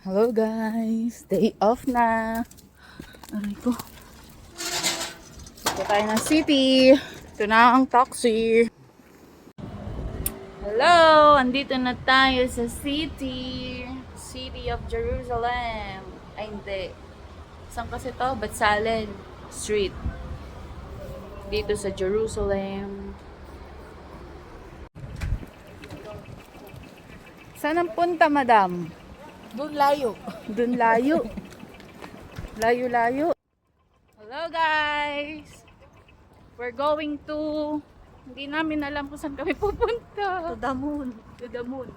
Hello guys! Day off na! Aray ko. Ito tayo ng city. Ito na ang taxi. Hello! Andito na tayo sa city. City of Jerusalem. Ay hindi. Saan kasi to? Bethsalen Street. Dito sa Jerusalem. Saan ang punta, madam? Doon layo. Doon layo. Layo-layo. Hello guys! We're going to... Hindi namin alam kung saan kami pupunta. To the moon. To the moon.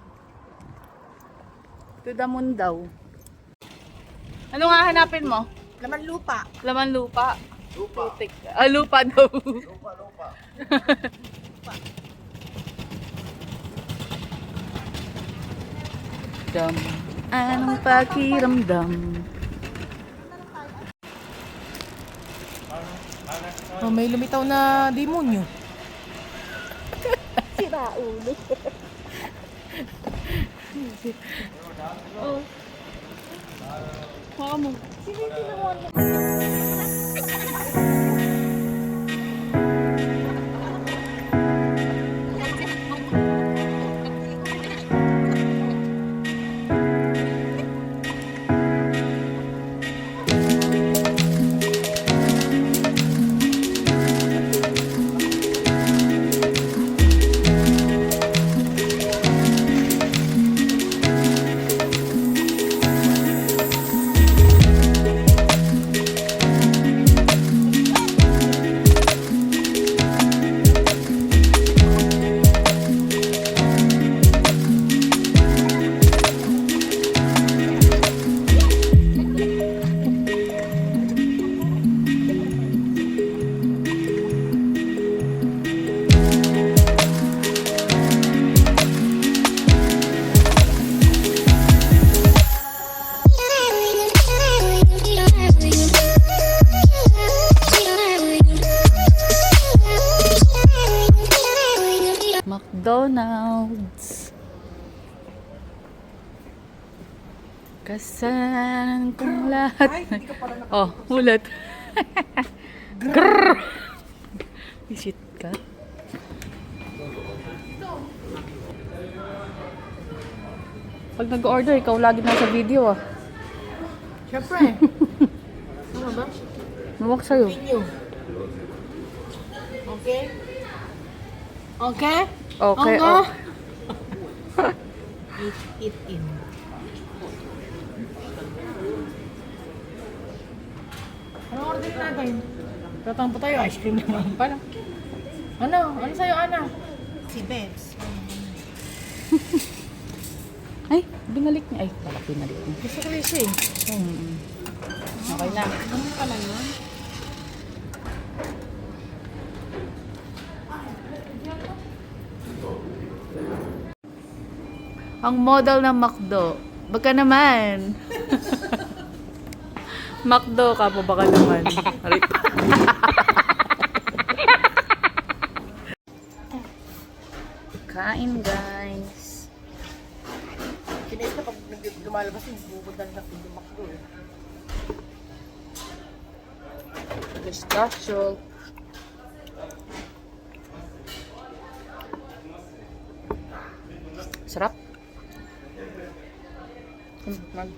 To the moon daw. Ano nga hanapin mo? Laman lupa. Laman lupa. Lupa. Lupa daw. Lupa. Dam. Anong pakiramdam? Oh, may lumitaw na demonyo. Sira ulo. Oh. Hawa mo. McDonald's. Kasan kong lahat. Oh, ulat. Grrr. Visit ka. Pag nag-order, ikaw lagi nasa video ah. Siyempre. Ano ba? Mawak sa'yo. Menu. Okay? Okay? Okay, Okay. oh. Eat in. Ano order natin? Tatang pa tayo, ice cream naman pala. Ano? Ano sa'yo, Ana? Si Bebs. Ay, binalik niya. Ay, pala binalik niya. Gusto ko rin siya eh. Okay na. Ano pala yun? Ang model ng McDo. Baka naman. McDo ka po baka naman. Aray. Kain guys. Kinais na pag lumalabas yung bubundan na kumak ko eh. Pistachio. Sarap. Mag.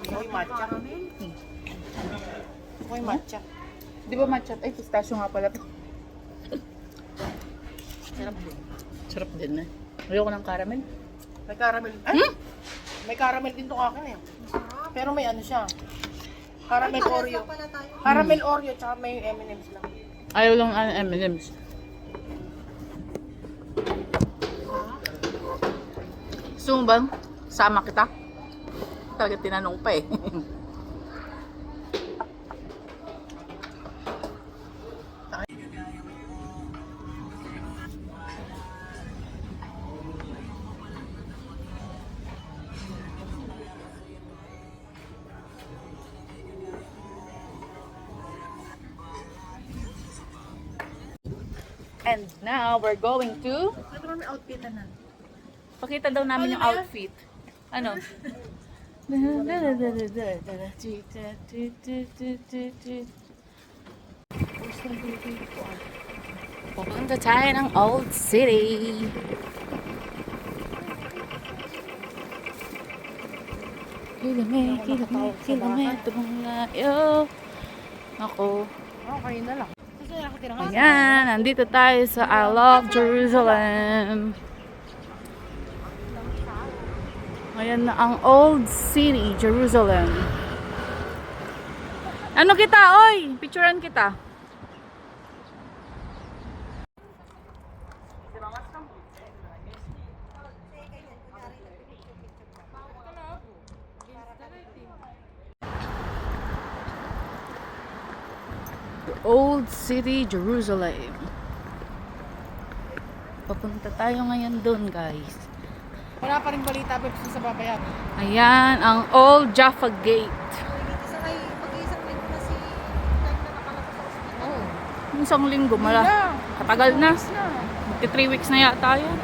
Ako yung matcha. Ako yung matcha. Di ba matcha? Ay, pistachio nga pala to. Sarap din. Sarap din eh. Ayoko ng caramel. May caramel. Ay! May caramel din to akin eh. Pero may ano siya. Caramel Oreo. Caramel Oreo tsaka may M&M's lang. Ayaw lang ang M&M's. Gusto mo ba? Sama kita? Talaga tinanong pa eh. And now we're going to... Ano naman may outfit na? Pakita daw namin yung outfit. Ano? Pupunta tayo ng Old City. Kilometro layo. Ako. Okay na lang. Gusto niya nakatira nga. Ayan, nandito tayo sa I Love Jerusalem. Ayan na ang Old City, Jerusalem. Ano kita, oy? Picturean kita. The Old City, Jerusalem. Papunta tayo ngayon doon, guys. Wala pa rin balita sa babayan. Ayan, ang Old Jaffa Gate. Isa kay mag-iisang linggo na si time na nakalabas sa ospital. Oo. Yung isang linggo, katagal na. Magti 3 weeks na yata yun.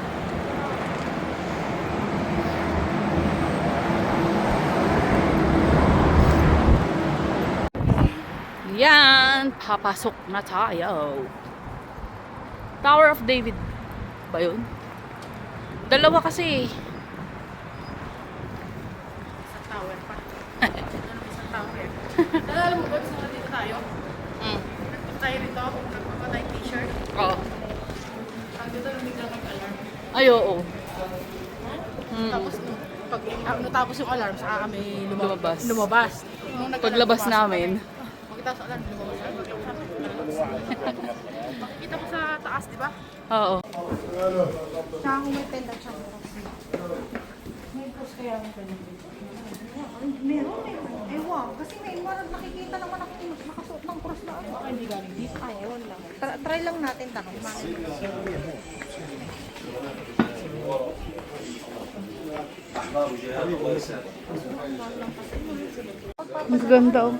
Yan, papasok na tayo. Tower of David ba yun? Dalawa kasi. Isang tower pa. Isang tower. Alam mo ba, gusto dito tayo? Nagpunta tayo rito ako kung nagpapatay t-shirt. Oo. Ang dito lumiglang mag-alarm. Ay, oo. Tapos pag natapos yung alarm, saka kami Lumabas. lumabas. Nung Paglabas namin. Pagkatapos alarm, lumabas. Makikita mo sa taas, di ba? Oo. Tsaka kung may pendant siya. May post kaya ang ganun. Meron. Ewan. Kasi may marang nakikita naman ako nakasuot ng cross na ano. Baka hindi galing dito. Ay, ewan lang. Try lang natin tanong. Mas ganda oh.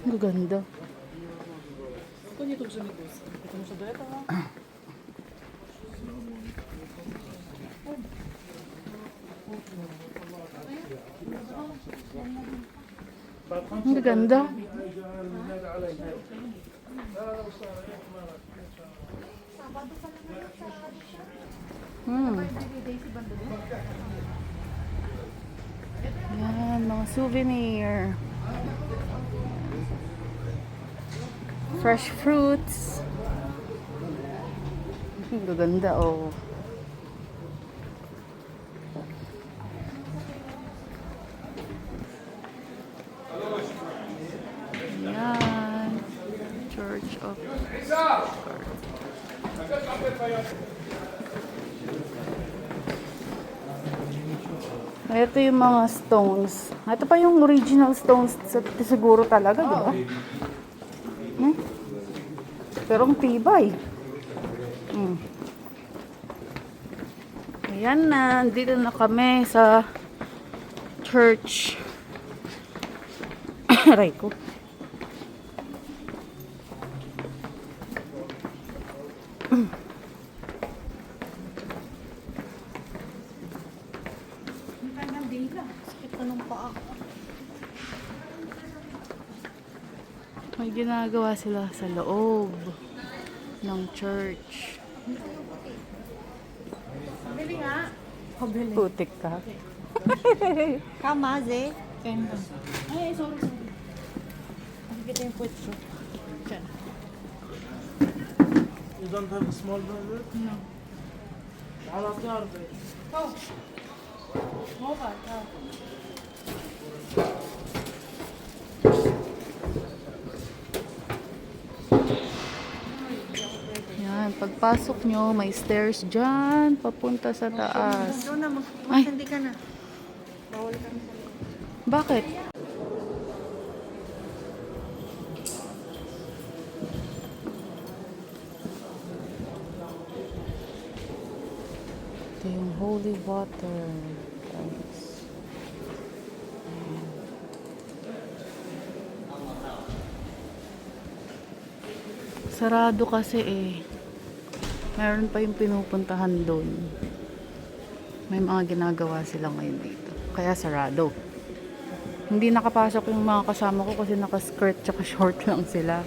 Ang ganda. Kung ito gusto ni Boss. Ito mo sa dito ha. Ang ganda. Yan, mga souvenir. Fresh fruits. Ang gaganda, oh. Yan. Church of Ito yung mga stones. Ito pa yung original stones siguro talaga, di ba? Pero ang tibay. Ayan na, dito na kami sa church. Aray ko. Sakit na ng paa. May ginagawa sila sa loob ng church. Pabili nga. Putik ka. Kamaze. Ay, sorry. Nakikita yung pwetso. Diyan. You don't have a small brother? No. على طيار Oh. Mobile. Yan, pagpasok nyo, may stairs dyan, papunta sa taas. Doon na, Ay. hindi ka na. Bawal ka na. Bakit? Ito yung holy water. Guys. Sarado kasi eh. Meron pa yung pinupuntahan doon. May mga ginagawa sila ngayon dito. Kaya sarado. Hindi nakapasok yung mga kasama ko kasi naka-skirt tsaka short lang sila.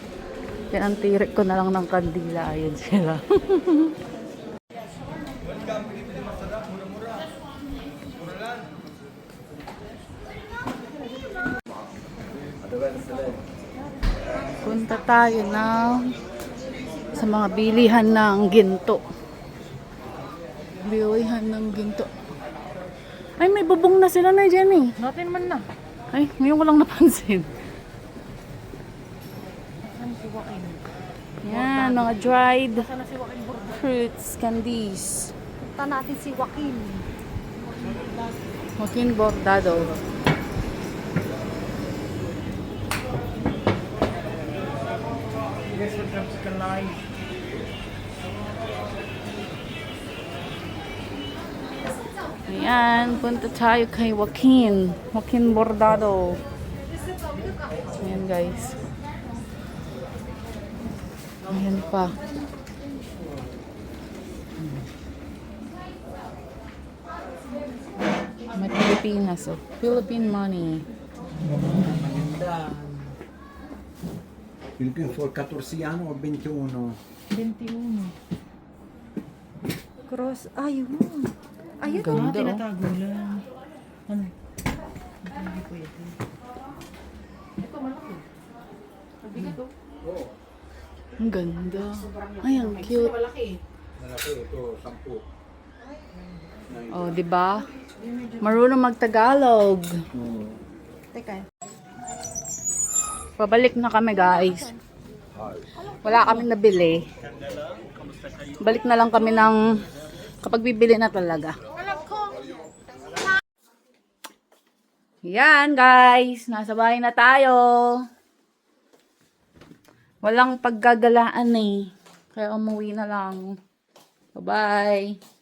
Kaya ang tirik ko na lang ng kandila. Ayun sila. Punta tayo na sa mga bilihan ng ginto. Bilihan ng ginto. Ay, may bubong na sila na, Jenny. Natin man na. Ay, ngayon ko lang napansin. Saan si Joaquin? Yan, mga dried Saan na si Joaquin Burgos? fruits, candies. Punta natin si Joaquin. Joaquin Bordado. Yes, with Mexican life. Ayan, punta tayo kay Joaquin. Joaquin Bordado. Ayan, guys. Ayan pa. May Pilipinas, oh. Philippine money. You're looking for 14 ano o 21? 21. Cross. Ayun. Ayun. Ganda, oh. Tinatago lang. Ano? Hindi po ito. Ito malaki. Mabigat oh. Ang ganda. Ay, ang cute. Malaki. Malaki ito, 10. Oh, di ba? Marunong magtagalog. Teka. Pabalik na kami, guys. Wala kaming nabili. Balik na lang kami ng kapag bibili na talaga. Yan, guys. Nasa bahay na tayo. Walang paggagalaan eh. Kaya umuwi na lang. Bye-bye.